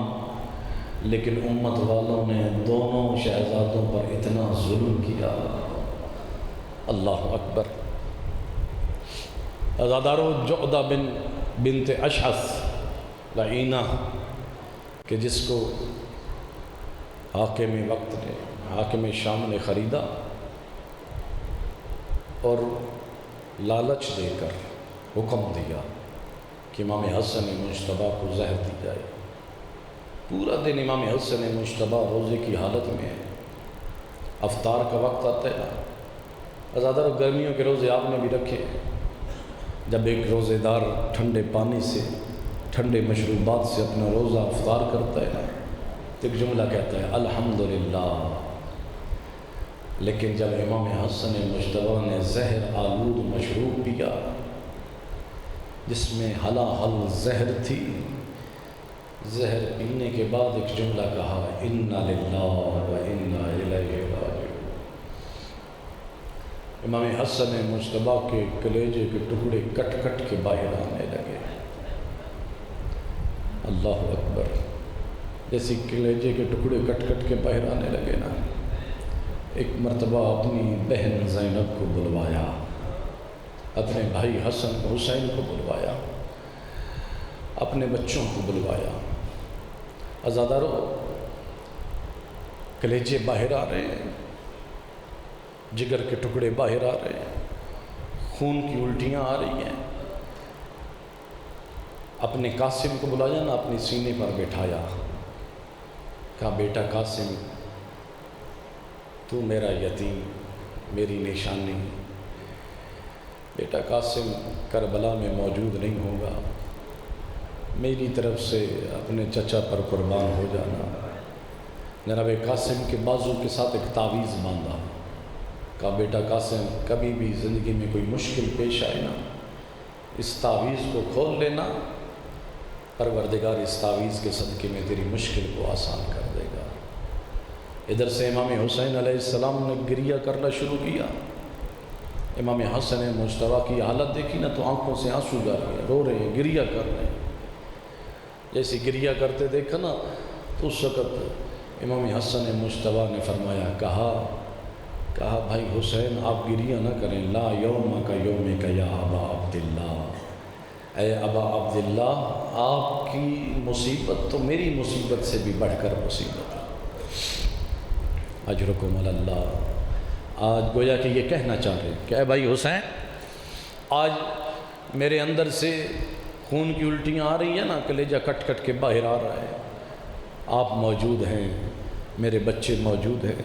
لیکن امت والوں نے دونوں شہزادوں پر اتنا ظلم کیا، اللہ اکبر۔ عزاداروں جعدہ بنت اشعث لعینہ کہ جس کو حاکم وقت نے، حاکم شام نے خریدا اور لالچ دے کر حکم دیا کہ امام حسن مجتبی کو زہر دی جائے۔ پورا دن امام حسن مجتبی روزے کی حالت میں ہے، افطار کا وقت آتا ہے نا، عزادار گرمیوں کے روزے آپ نے بھی رکھے، جب ایک روزے دار ٹھنڈے پانی سے، ٹھنڈے مشروبات سے اپنا روزہ افطار کرتا ہے نا، تو ایک جملہ کہتا ہے الحمدللہ۔ لیکن جب امام حسن مجتبی نے زہر آلود مشروب پیا جس میں ہلا حل زہر تھی، زہر پینے کے بعد ایک جملہ کہا انا للہ و انا الیہ راجعون۔ امام حسن مجتبی کے کلیجے کے ٹکڑے کٹ کٹ کے باہر آنے لگے، اللہ اکبر۔ جیسے کلیجے کے ٹکڑے کٹ کٹ کے باہر آنے لگے نا، ایک مرتبہ اپنی بہن زینب کو بلوایا، اپنے بھائی حسن حسین کو بلوایا، اپنے بچوں کو بلوایا۔ عزادارو کلیجے باہر آ رہے ہیں، جگر کے ٹکڑے باہر آ رہے ہیں، خون کی الٹیاں آ رہی ہیں۔ اپنے قاسم کو بلایا نا، اپنے سینے پر بٹھایا، کہا بیٹا قاسم تو میرا یتیم، میری نشانی، بیٹا قاسم کربلا میں موجود نہیں ہوگا، میری طرف سے اپنے چچا پر قربان ہو جانا۔ جناب قاسم کے بازو کے ساتھ ایک تعویذ باندھا، کہا بیٹا قاسم کبھی بھی زندگی میں کوئی مشکل پیش آئے نا، اس تعویذ کو کھول لینا، پروردگار اس تعویذ کے صدقے میں تیری مشکل کو آسان کر دے گا۔ ادھر سے امام حسین علیہ السلام نے گریہ کرنا شروع کیا۔ امام حسن مجتبیٰ کی حالت دیکھی نا تو آنکھوں سے آنسو جا رہے ہیں، رو رہے ہیں، گریہ کر رہے ہیں۔ جیسے گریہ کرتے دیکھا نا تو اس وقت امام حسن مجتبیٰ نے فرمایا، کہا بھائی حسین آپ گریہ نہ کریں، لا یوم کا یوم کا یا ابا عبداللہ، اے ابا عبداللہ آپ کی مصیبت تو میری مصیبت سے بھی بڑھ کر مصیبت ہے، اجرکم علی اللہ۔ آج گویا کہ یہ کہنا چاہ رہے ہیں کہ اے بھائی حسین، آج میرے اندر سے خون کی الٹیاں آ رہی ہیں نا، کلیجہ کٹ کٹ کے باہر آ رہا ہے، آپ موجود ہیں، میرے بچے موجود ہیں،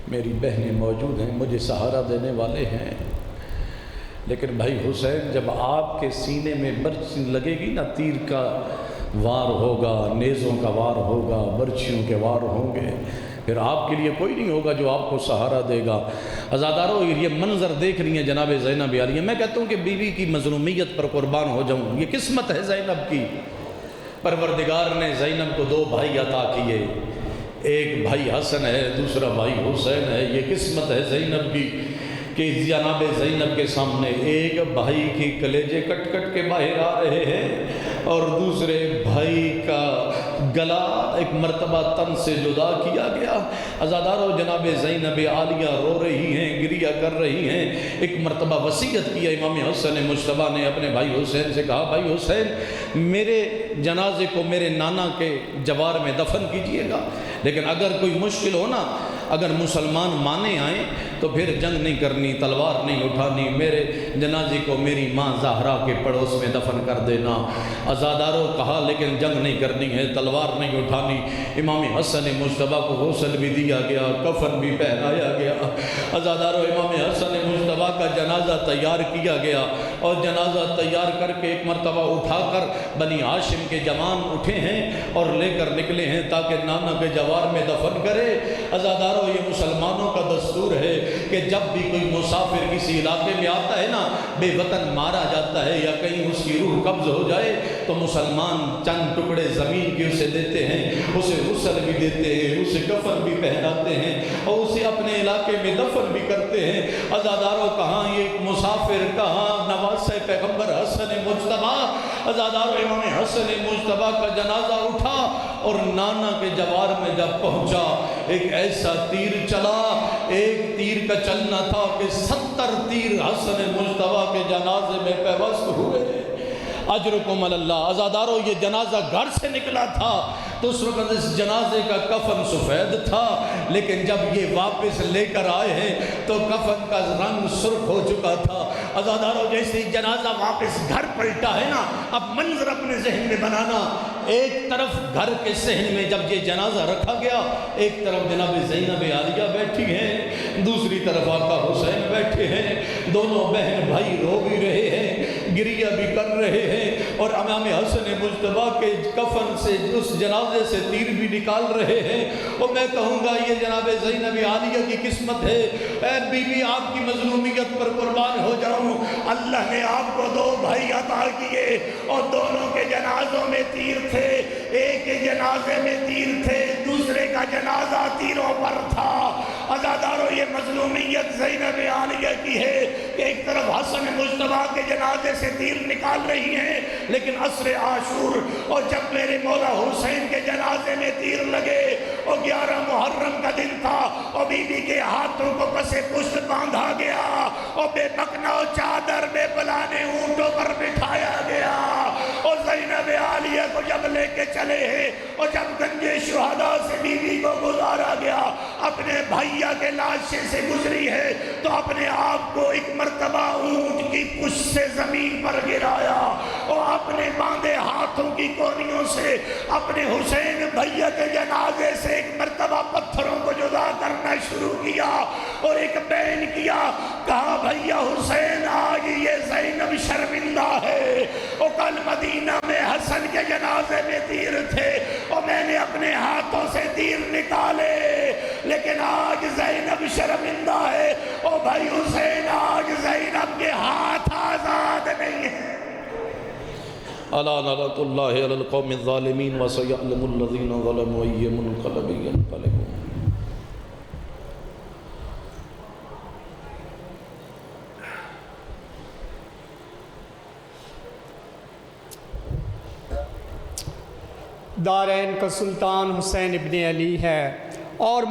میری بہنیں موجود ہیں، مجھے سہارا دینے والے ہیں، لیکن بھائی حسین جب آپ کے سینے میں برچ لگے گی نا، تیر کا وار ہوگا، نیزوں کا وار ہوگا، برچھیوں کے وار ہوں گے، پھر آپ کے لیے کوئی نہیں ہوگا جو آپ کو سہارا دے گا۔ عزادارو یہ منظر دیکھ رہی ہیں جناب زینب عالیہ، میں کہتا ہوں کہ بیوی کی مظلومیت پر قربان ہو جاؤں، یہ قسمت ہے زینب کی۔ پروردگار نے زینب کو 2 بھائی عطا کیے، ایک بھائی حسن ہے، دوسرا بھائی حسین ہے۔ یہ قسمت ہے زینب کی کہ جناب زینب کے سامنے ایک بھائی کی کلیجے کٹ کٹ کے باہر آ رہے ہیں اور دوسرے بھائی کا گلا ایک مرتبہ تن سے جدا کیا گیا۔ عزادارو جناب زینب عالیہ رو رہی ہیں، گریہ کر رہی ہیں۔ ایک مرتبہ وصیت کیا امام حسن مجتبیٰ نے اپنے بھائی حسین سے، کہا بھائی حسین میرے جنازے کو میرے نانا کے جوار میں دفن کیجئے گا، لیکن اگر کوئی مشکل ہو نا، اگر مسلمان مانے آئیں تو پھر جنگ نہیں کرنی، تلوار نہیں اٹھانی، میرے جنازے کو میری ماں زہرا کے پڑوس میں دفن کر دینا۔ عزاداروں کہا لیکن جنگ نہیں کرنی ہے، تلوار نہیں اٹھانی۔ امام حسن مجتبیٰ کو غسل بھی دیا گیا، کفن بھی پہنایا گیا۔ عزاداروں امام حسن مجتبیٰ کا جنازہ تیار کیا گیا اور جنازہ تیار کر کے ایک مرتبہ اٹھا کر بنی ہاشم کے جوان اٹھے ہیں اور لے کر نکلے ہیں تاکہ نانا کے جوار میں دفن کرے۔ عزاداروں یہ مسلمانوں کا دستور ہے کہ جب بھی کوئی مسافر کسی علاقے میں آتا ہے نا، بے وطن مارا جاتا ہے یا کہیں اس کی روح قبض ہو جائے تو مسلمان چند ٹکڑے زمین کے اسے دیتے ہیں، اسے غسل بھی دیتے ہیں، اسے کفن بھی پہناتے ہیں اور اسے اپنے علاقے میں دفن بھی کرتے ہیں۔ عزاداروں کہاں یہ مسافر، کہاں نواسہ پیغمبر حسن مجتبیٰ۔ عزاداروں امام حسن مجتبیٰ کا جنازہ اٹھا اور نانا کے جوار میں جب پہنچا ایک ایسا تیر چلا، ایک تیر کا چلنا تھا کہ 70 تیر حسن مجتبیٰ کے جنازے میں پیوست ہوئے۔ اجرکم علی اللہ۔ عزاداروں یہ جنازہ گھر سے نکلا تھا تو اس وقت اس جنازے کا کفن سفید تھا، لیکن جب یہ واپس لے کر آئے ہیں تو کفن کا رنگ سرخ ہو چکا تھا۔ عزاداروں جیسے جنازہ واپس گھر پلٹا ہے نا، اب منظر اپنے ذہن میں بنانا، ایک طرف گھر کے صحن میں جب یہ جنازہ رکھا گیا، ایک طرف جناب زینب عالیہ بیٹھی ہیں، دوسری طرف آقا حسین بیٹھے ہیں، دونوں بہن بھائی رو بھی رہے ہیں، گریہ بھی کر رہے ہیں اور امام حسن مجتبیٰ کے کفن سے اس جنازے سے تیر بھی نکال رہے ہیں۔ اور میں کہوں گا یہ جناب زینب عالیہ کی قسمت ہے۔ اے بی بی آپ کی مظلومیت پر قربان ہو جاؤں، اللہ نے آپ کو 2 بھائی عطا کیے اور دونوں کے جنازوں میں تیر تھے، ایک کے جنازے میں تیر تھے، دوسرے کا جنازہ تیروں پر تھا۔ عزاداروں یہ مظلومیت زینب عالیہ کی ہے کہ ایک طرف حسن مجتبیٰ کے جنازے سے تیر نکال رہی ہیں، لیکن عصر عاشور اور جب میرے مولا حسین کے جنازے میں تیر لگے اور 11 محرم کا دن تھا اور بی بی کے ہاتھوں کو پسے پشت باندھا گیا اور بے مکنا چادر میں بلانے اونٹوں پر بٹھایا گیا اور زینب عالیہ کو جب لے کے چلے ہیں اور جب گنج شہداء سے بی بی کو گزارا گیا، بھائیا کے لاشے سے گزری ہے تو اپنے آپ کو ایک مرتبہ اونٹ کی پشت سے زمین پر گرایا اور اپنے باندھے ہاتھوں کی کونیوں سے اپنے حسین بھائیا کے جنازے سے ایک مرتبہ پتھروں کو جدا کرنا شروع کیا اور ایک بین کیا، کہا بھائیا حسین آج یہ زینب شرمندہ ہے، اور کل مدینہ میں حسن کے جنازے میں تیر تھے اور میں نے اپنے ہاتھوں سے تیر نکالے، لیکن آج زینب شرمندہ ہے، اور بھائی حسین آج زینب کے ہاتھ آزاد نہیں ہیں۔ الا لعنۃ اللہ علی القوم الظالمین وسیعلم الذین ظلموا ای منقلب ینقلبون۔ دارین کا سلطان حسین ابن علی ہے اور